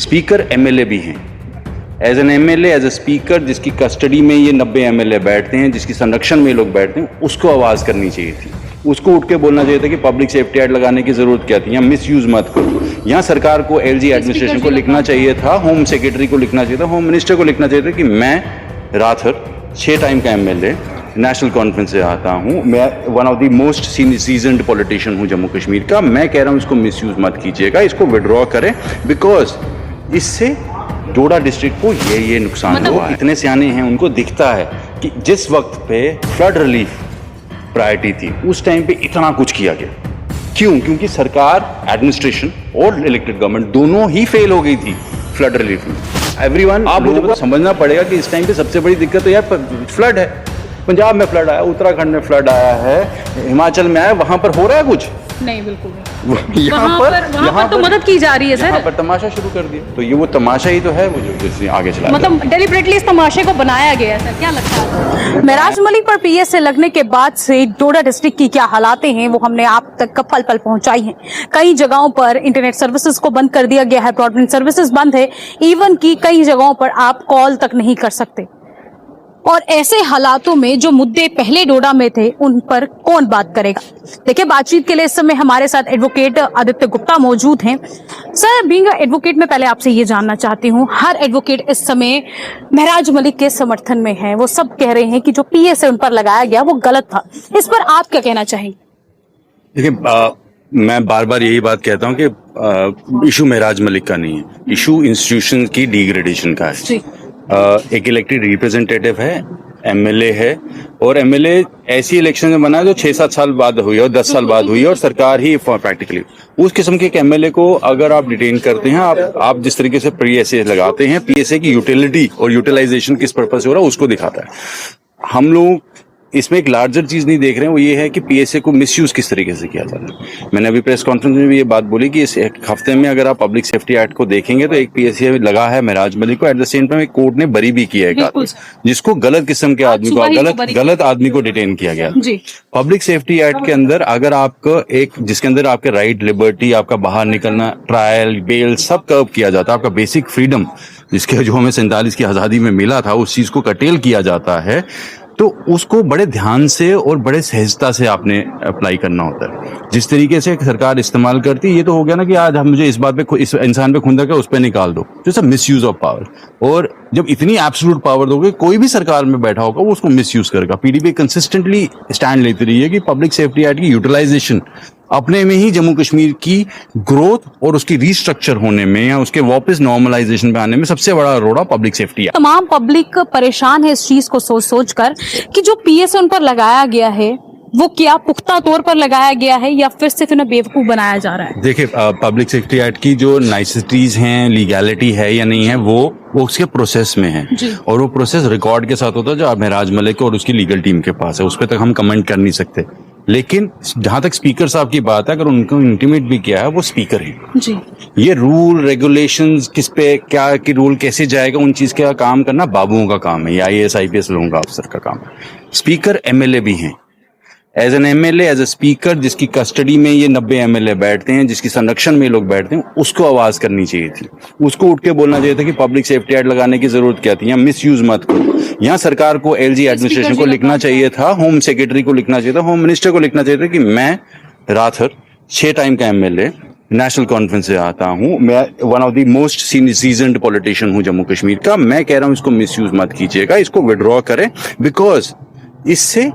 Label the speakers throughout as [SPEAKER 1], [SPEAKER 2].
[SPEAKER 1] Speaker MLA भी हैं। As an MLA, as a speaker, जिसकी कस्टडी में ये 90 एमएलए बैठते हैं, जिसकी संरक्षण में ये लोग बैठते हैं, उसको आवाज़ करनी चाहिए थी। उसको उठ के बोलना चाहिए था कि पब्लिक सेफ्टी एक्ट लगाने की जरूरत क्या थी, या मिस यूज मत करो। यहाँ सरकार को, एलजी एडमिनिस्ट्रेशन को लिखना चाहिए था, होम सेक्रेटरी को लिखना चाहिए था, होम मिनिस्टर को लिखना चाहिए था कि मैं राथर 6 टाइम का एमएलए नेशनल कॉन्फ्रेंस से आता हूँ, मैं one of the most seasoned politician हूँ जम्मू कश्मीर का, मैं कह रहा हूँ इसको मिस यूज मत कीजिएगा, इसको विड्रॉ करें, बिकॉज इससे डोडा डिस्ट्रिक्ट को ये नुकसान हुआ है। इतने सियाने हैं, उनको दिखता है कि जिस वक्त पे फ्लड रिलीफ प्रायोरिटी थी उस टाइम पे इतना कुछ किया गया। क्यों? क्योंकि सरकार, एडमिनिस्ट्रेशन और इलेक्टेड गवर्नमेंट दोनों ही फेल हो गई थी फ्लड रिलीफ में। एवरीवन, आप लोगों को समझना पड़ेगा कि इस टाइम पे सबसे बड़ी दिक्कत तो यार फ्लड है। पंजाब में फ्लड आया, उत्तराखंड में फ्लड आया है, हिमाचल में आया, वहां पर हो रहा है कुछ
[SPEAKER 2] नहीं? बिल्कुल नहीं।
[SPEAKER 1] यहाँ
[SPEAKER 2] पर तो मदद की जा रही है सर।
[SPEAKER 1] यहाँ पर तमाशा शुरू कर दिया, तो ये वो तमाशा ही तो है वो जो आगे चला,
[SPEAKER 2] मतलब डेलिबरेटली इस तमाशे को बनाया गया है सर, क्या लगता है?
[SPEAKER 3] महराज मलिक पर पीएस से लगने के बाद से डोडा डिस्ट्रिक्ट की क्या हालातें हैं वो हमने आप तक पल पल पहुंचाई हैं। कई जगहों पर इंटरनेट सर्विसेज को बंद कर दिया गया है, ब्रॉडबैंड सर्विसेज बंद है, इवन की कई जगहों पर आप कॉल तक नहीं कर सकते। और ऐसे हालातों में जो मुद्दे पहले डोडा में थे उन पर कौन बात करेगा? देखिए, बातचीत के लिए इस समय हमारे साथ एडवोकेट आदित्य गुप्ता मौजूद हैं। सर, बीइंग एडवोकेट, मैं पहले आपसे ये जानना चाहती हूँ, हर एडवोकेट इस समय महराज मलिक के समर्थन में है। वो सब कह रहे हैं कि जो पीएस उन पर लगाया गया वो गलत था। इस पर आप क्या कहना चाहेंगे?
[SPEAKER 1] देखिए, मैं बार बार यही बात कहता हूँ कि इशू महराज मलिक का नहीं है, इशू इंस्टीट्यूशन की डिग्रेडेशन का है। जी। एक इलेक्टेड रिप्रेजेंटेटिव है, एमएलए है, और एमएलए ऐसी इलेक्शन में बना है जो 6-7 साल बाद हुई है और 10 साल बाद हुई है, और सरकार ही प्रैक्टिकली उस किस्म के एक एमएलए को अगर आप डिटेन करते हैं, आप जिस तरीके से पीएसए लगाते हैं, पीएसए की यूटिलिटी और यूटिलाइजेशन किस पर्पज से हो रहा है उसको दिखाता है। हम लोग इसमें एक लार्जर चीज नहीं देख रहे हैं, वो ये है कि पीएसए को मिसयूज किस तरीके से किया जा रहा है। मैंने अभी प्रेस कॉन्फ्रेंस में भी ये बात बोली कि इस एक हफ्ते में अगर आप पब्लिक सेफ्टी एक्ट को देखेंगे तो एक पीएसए लगा है महराज मलिक को, एट द सेम टाइम एक कोर्ट ने बरी भी किया है जिसको गलत किस्म के आदमी को, गलत आदमी को डिटेन किया गया। पब्लिक सेफ्टी एक्ट के अंदर अगर आपको एक, जिसके अंदर आपके राइट, लिबर्टी, आपका बाहर निकलना, ट्रायल, बेल सब कर्व किया जाता है, आपका बेसिक फ्रीडम जिसके जो हमें 47 की आजादी में मिला था उस चीज को कर्टेल किया जाता है, तो उसको बड़े ध्यान से और बड़े सहजता से आपने अप्लाई करना होता है। जिस तरीके से सरकार इस्तेमाल करती है, ये तो हो गया ना कि आज हम मुझे इस बात पे, इस इंसान पे खुंदा के उस पे निकाल दो, तो सब मिसयूज ऑफ पावर। और जब इतनी एब्सोल्यूट पावर दोगे, कोई भी सरकार में बैठा होगा वो उसको मिसयूज करेगा। पीडीपी कंसिस्टेंटली स्टैंड लेती रही है कि पब्लिक सेफ्टी एक्ट की यूटिलाइजेशन अपने में ही जम्मू कश्मीर की ग्रोथ और उसकी रीस्ट्रक्चर होने में या उसके वापस नॉर्मलाइजेशन पे आने में सबसे बड़ा रोड़ा पब्लिक सेफ्टी है।
[SPEAKER 3] तमाम पब्लिक परेशान है इस चीज को सोच सोच कर कि जो पीएस उन पर लगाया गया है वो क्या पुख्ता तौर पर लगाया गया है या फिर सिर्फ इन्हें बेवकूफ बनाया जा रहा है?
[SPEAKER 1] देखिए, पब्लिक सेफ्टी एक्ट की जो नाइसिटीज हैं, लीगैलिटी है या नहीं है, वो उसके प्रोसेस में है, और वो प्रोसेस रिकॉर्ड के साथ होता है जो महराज मलिक और उसकी लीगल टीम के पास है। उस पर तक हम कमेंट कर नहीं सकते। लेकिन जहां तक स्पीकर साहब की बात है, अगर उनको इंटीमेट भी किया है, वो स्पीकर है जी। ये रूल रेगुलेशंस किस पे क्या कि रूल कैसे जाएगा, उन चीज का काम करना बाबुओं का काम है या IAS IPS लोगों का अफसर का काम है। स्पीकर एमएलए भी हैं। As an MLA, as a speaker, जिसकी कस्टडी में ये 90 एमएलए बैठते हैं, जिसकी संरक्षण में लोग बैठते हैं, उसको आवाज करनी चाहिए थी। उसको उठ के बोलना चाहिए था कि पब्लिक सेफ्टी एक्ट लगाने की जरूरत क्या थी, या मिस यूज मत करो। यहाँ सरकार को, एलजी एडमिनिस्ट्रेशन को लिखना चाहिए था, होम सेक्रेटरी को लिखना चाहिए था, होम मिनिस्टर को लिखना चाहिए था कि मैं राथर 6 टाइम का एमएलए नेशनल कॉन्फ्रेंस से आता हूँ, मैं one of the most seasoned politician हूँ जम्मू कश्मीर का, मैं कह रहा हूँ इसको मिस यूज मत कीजिएगा, इसको विड्रॉ करें, बिकॉज इससे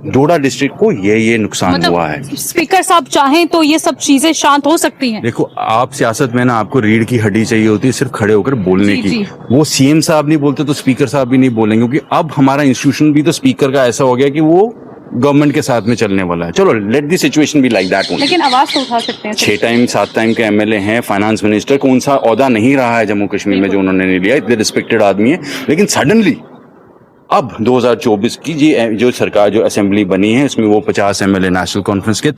[SPEAKER 1] डोडा डिस्ट्रिक्ट को ये नुकसान हुआ है।
[SPEAKER 3] स्पीकर साहब चाहें तो ये सब चीजें शांत हो सकती हैं।
[SPEAKER 1] देखो, आप सियासत में ना, आपको रीढ़ की हड्डी चाहिए होती है सिर्फ खड़े होकर बोलने की। वो सीएम साहब नहीं बोलते तो स्पीकर साहब भी नहीं बोलेंगे, क्योंकि अब हमारा इंस्टीट्यूशन भी तो स्पीकर का ऐसा हो गया कि वो गवर्नमेंट के साथ में चलने वाला है। चलो, let the situation be like that.
[SPEAKER 3] लेकिन आवाज तो उठा सकते हैं।
[SPEAKER 1] 6 टाइम 7 टाइम के एमएलए हैं, फाइनेंस मिनिस्टर, कौन सा ओहदा नहीं रहा है जम्मू कश्मीर में जो उन्होंने नहीं लिया, इतने रिस्पेक्टेड आदमी है, लेकिन सडनली अब 2024 की जो सरकार जो असेंबली बनी है इसमें वो 50 एमएलए नेशनल कॉन्फ्रेंस के,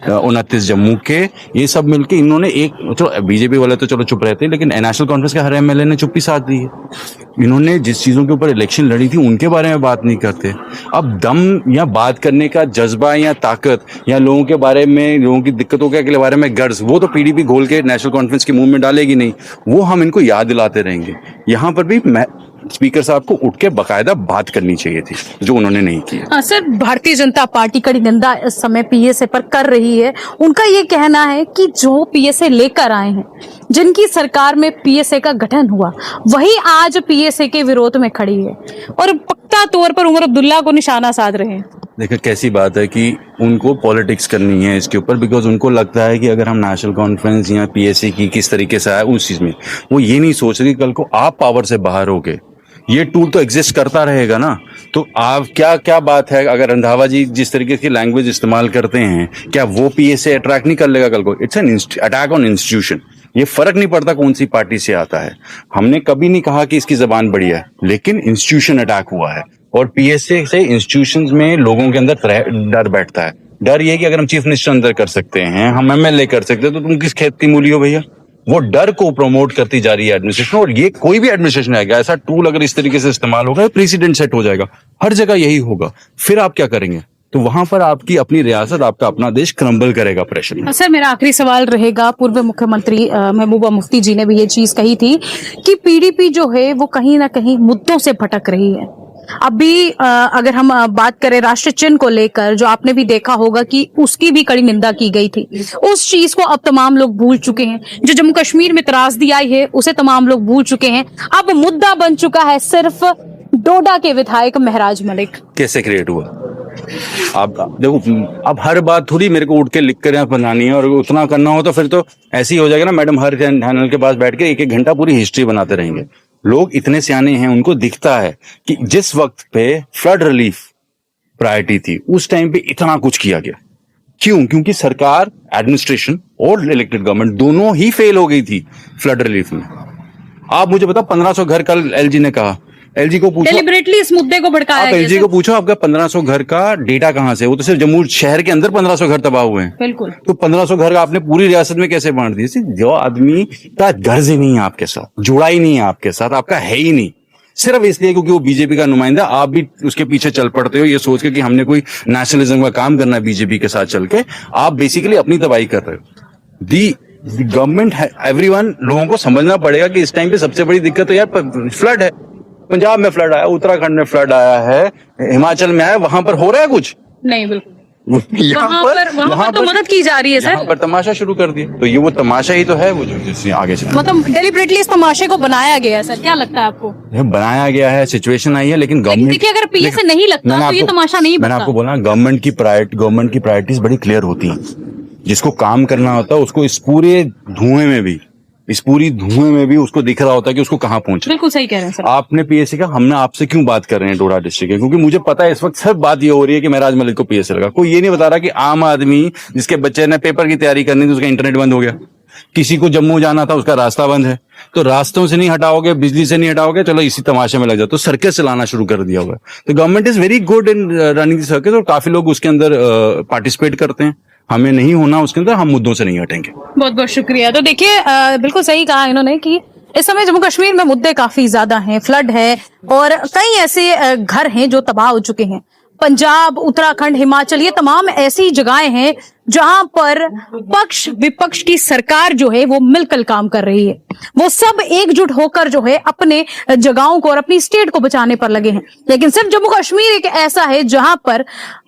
[SPEAKER 1] 29 जम्मू के, ये सब मिलके इन्होंने एक, चलो बीजेपी वाले तो चलो चुप रहते हैं, लेकिन नेशनल कॉन्फ्रेंस के हर एमएलए ने चुप्पी साध दी है। इन्होंने जिस चीजों के ऊपर इलेक्शन लड़ी थी उनके बारे में बात नहीं करते। अब दम या बात करने का जज्बा या ताकत या लोगों के बारे में, लोगों की दिक्कतों के बारे में गर्ज, वो तो पीडीपी घोल के नेशनल कॉन्फ्रेंस के मुंह में डालेगी नहीं, वो हम इनको याद दिलाते रहेंगे। यहाँ पर भी स्पीकर साहब को उठ के बकायदा बात करनी चाहिए थी, जो उन्होंने नहीं किया।
[SPEAKER 3] सर, भारतीय जनता पार्टी कड़ी निंदा इस समय पीएसए पर कर रही है। उनका ये कहना है कि जो पीएसए लेकर आए हैं, जिनकी सरकार में पीएसए का गठन हुआ, वही आज पीएसए के विरोध में खड़ी है और पक्का तौर पर उमर अब्दुल्ला को निशाना साध रहे हैं।
[SPEAKER 1] देखिए कैसी बात है कि उनको पॉलिटिक्स करनी है इसके ऊपर, बिकॉज उनको लगता है कि अगर हम नेशनल कॉन्फ्रेंस या पीएसए की किस तरीके से आए उस चीज में, वो ये नहीं सोच रही कल को आप पावर से बाहर हो गए, ये टूल तो एग्जिस्ट करता रहेगा ना। तो आप क्या बात है, अगर रंधावा जी जिस तरीके की लैंग्वेज इस्तेमाल करते हैं, क्या वो पीएसए अट्रैक्ट नहीं कर लेगा कल को? It's an attack on institution. ये फर्क नहीं पड़ता कौन सी पार्टी से आता है। हमने कभी नहीं कहा कि इसकी जबान बढ़िया है, लेकिन इंस्टीट्यूशन अटैक हुआ है और पीएसए से इंस्टीट्यूशंस में लोगों के अंदर डर बैठता है। डर ये कि अगर हम चीफ मिनिस्टर अंदर कर सकते हैं, हम एमएलए कर सकते हैं, तो तुम किस खेत की मूली हो भैया? वो डर को प्रमोट करती जा रही है एडमिनिस्ट्रेशन, और ये कोई भी एडमिनिस्ट्रेशन आएगा, ऐसा टूल अगर इस तरीके से इस्तेमाल होगा, प्रेसिडेंट सेट हो जाएगा, हर जगह यही होगा। फिर आप क्या करेंगे? तो वहां पर आपकी अपनी रियासत, आपका अपना देश क्रम्बल करेगा प्रेशर में।
[SPEAKER 3] सर, मेरा आखिरी सवाल रहेगा, पूर्व मुख्यमंत्री महबूबा मुफ्ती जी ने भी ये चीज कही थी कि पीडीपी जो है वो कहीं ना कहीं मुद्दों से भटक रही है। अभी अगर हम बात करें राष्ट्रीय चिन्ह को लेकर, जो आपने भी देखा होगा कि उसकी भी कड़ी निंदा की गई थी, उस चीज को अब तमाम लोग भूल चुके हैं। जो जम्मू कश्मीर में त्रासदी आई है उसे तमाम लोग भूल चुके हैं। अब मुद्दा बन चुका है सिर्फ डोडा के विधायक महराज मलिक।
[SPEAKER 1] कैसे क्रिएट हुआ? आप देखो, अब हर बात थोड़ी मेरे को उठ के लिख कर यहाँ बनानी है, और उतना करना हो तो फिर तो ऐसे ही हो जाएगा ना मैडम, हर चैनल के पास बैठ के एक घंटा पूरी हिस्ट्री बनाते रहेंगे। लोग इतने सियाने हैं, उनको दिखता है कि जिस वक्त पे फ्लड रिलीफ प्रायोरिटी थी, उस टाइम पे इतना कुछ किया गया। क्यों? क्योंकि सरकार, एडमिनिस्ट्रेशन और इलेक्टेड गवर्नमेंट दोनों ही फेल हो गई थी फ्लड रिलीफ में। आप मुझे बताओ, 1500 घर कल एलजी ने कहा, एलजी को पूछो,
[SPEAKER 3] डेलिबरेटली इस मुद्दे को भड़काया
[SPEAKER 1] आप एलजी को पूछो आपका 1500 घर का डेटा कहां से? वो तो सिर्फ जम्मू शहर के अंदर 1500 घर तबाह हुए हैं।
[SPEAKER 3] बिल्कुल।
[SPEAKER 1] तो 1500 घर आपने पूरी रियासत में कैसे बांट दिए? जो आदमी का गर्ज ही नहीं है आपके साथ, जुड़ा ही नहीं है आपके साथ, आपका है ही नहीं, सिर्फ इसलिए क्योंकि वो बीजेपी का नुमाइंदा, आप भी उसके पीछे चल पड़ते हो ये सोच के कि हमने कोई नेशनलिज्म का काम करना है बीजेपी के साथ चल के। आप बेसिकली अपनी तबाही कर रहे हो। दी गवर्नमेंट, एवरीवन, लोगों को समझना पड़ेगा कि इस टाइम पे सबसे बड़ी दिक्कत तो यार फ्लड है। पंजाब में फ्लड आया, उत्तराखंड में फ्लड आया है, हिमाचल में आया, वहां पर हो रहा है कुछ
[SPEAKER 3] नहीं? बिल्कुल।
[SPEAKER 1] वहां
[SPEAKER 3] पर तो मदद की जा रही है सर।
[SPEAKER 1] पर तमाशा शुरू कर दिया, तो ये वो तमाशा ही तो है वो जो जिससे आगे चला,
[SPEAKER 3] मतलब डेलिबरेटली इस तमाशे को बनाया गया है सर, क्या लगता है आपको?
[SPEAKER 1] बनाया गया है, सिचुएशन आई है, लेकिन गवर्नमेंट,
[SPEAKER 3] देखिए अगर पीएसए नहीं लगता तो ये तमाशा नहीं बनता।
[SPEAKER 1] मैंने आपको बोला, गवर्नमेंट की प्रायोरिटीज बड़ी क्लियर होती हैं। जिसको काम करना होता है उसको इस पूरे धुएं में भी, इस पूरी धुएं में भी उसको दिख रहा होता है कि उसको कहाँ पहुंचना।
[SPEAKER 3] बिल्कुल सही कह रहे हैं सर।
[SPEAKER 1] आपने पीएससी का, हमने आपसे क्यों बात कर रहे हैं डोडा डिस्ट्रिक्ट के? क्योंकि मुझे पता है इस वक्त सब बात ये हो रही है कि महराज मलिक को पीएससी लगा। कोई ये नहीं बता रहा कि आम आदमी जिसके बच्चे ने पेपर की तैयारी करनी थी उसका इंटरनेट बंद हो गया, किसी को जम्मू जाना था उसका रास्ता बंद है। तो रास्तों से नहीं हटाओगे, बिजली से नहीं हटाओगे, चलो इसी तमाशे में लग जाओ, तो सर्कस चलाना शुरू कर दिया हुआ है। तो government is very good in running the circus, और काफी लोग उसके अंदर पार्टिसिपेट करते हैं। हमें नहीं होना उसके अंदर, हम मुद्दों से नहीं हटेंगे।
[SPEAKER 3] बहुत बहुत शुक्रिया। तो देखिए बिल्कुल सही कहा इन्होंने कि इस समय जम्मू कश्मीर में मुद्दे काफी ज्यादा हैं, फ्लड है और कई ऐसे घर हैं जो तबाह हो चुके हैं। पंजाब, उत्तराखंड, हिमाचल, ये तमाम ऐसी जगहें हैं जहां पर पक्ष विपक्ष की सरकार जो है वो मिलकर काम कर रही है। वो सब एकजुट होकर जो है अपने जगहों को और अपनी स्टेट को बचाने पर लगे हैं। लेकिन सिर्फ जम्मू कश्मीर एक ऐसा है जहां पर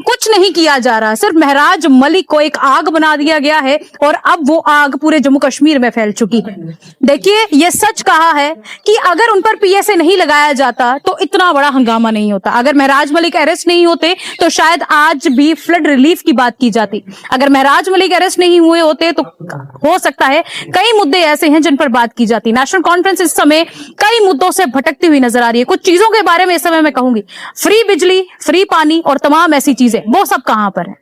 [SPEAKER 3] कुछ नहीं किया जा रहा। सिर्फ महराज मलिक को एक आग बना दिया गया है और अब वो आग पूरे जम्मू कश्मीर में फैल चुकी है। देखिए, ये सच कहा है कि अगर उन पर पीएसए नहीं लगाया जाता तो इतना बड़ा हंगामा नहीं होता। अगर महराज मलिक अरेस्ट नहीं होते तो शायद आज भी फ्लड रिलीफ की बात की जाती। अगर महराज मलिक अरेस्ट नहीं हुए होते तो हो सकता है कई मुद्दे ऐसे हैं जिन पर बात की जाती। नेशनल कॉन्फ्रेंस इस समय कई मुद्दों से भटकती हुई नजर आ रही है। कुछ चीजों के बारे में इस समय मैं कहूंगी, फ्री बिजली, फ्री पानी और तमाम ऐसी चीजें, वो सब कहां पर है?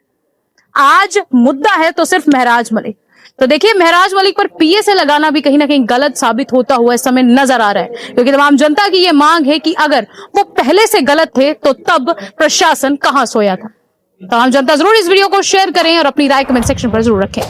[SPEAKER 3] आज मुद्दा है तो सिर्फ महराज मलिक। तो देखिए महराज मलिक पर पीएसए लगाना भी कहीं ना कहीं गलत साबित होता हुआ इस समय नजर आ रहा है, क्योंकि तमाम जनता की ये मांग है कि अगर वो पहले से गलत थे तो तब प्रशासन कहां सोया था। तमाम जनता जरूर इस वीडियो को शेयर करें और अपनी राय कमेंट सेक्शन पर जरूर रखें।